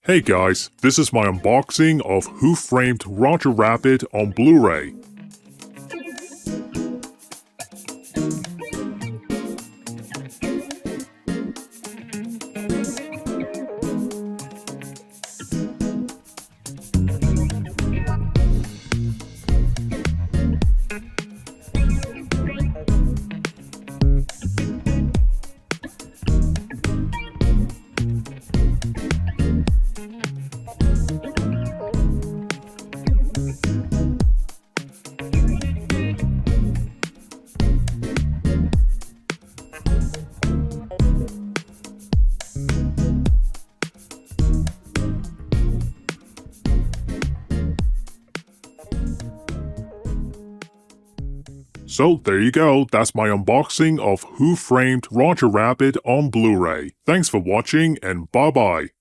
Hey guys, this is my unboxing of Who Framed Roger Rabbit on Blu-ray. So there you go, that's my unboxing of Who Framed Roger Rabbit on Blu-ray. Thanks for watching and bye-bye.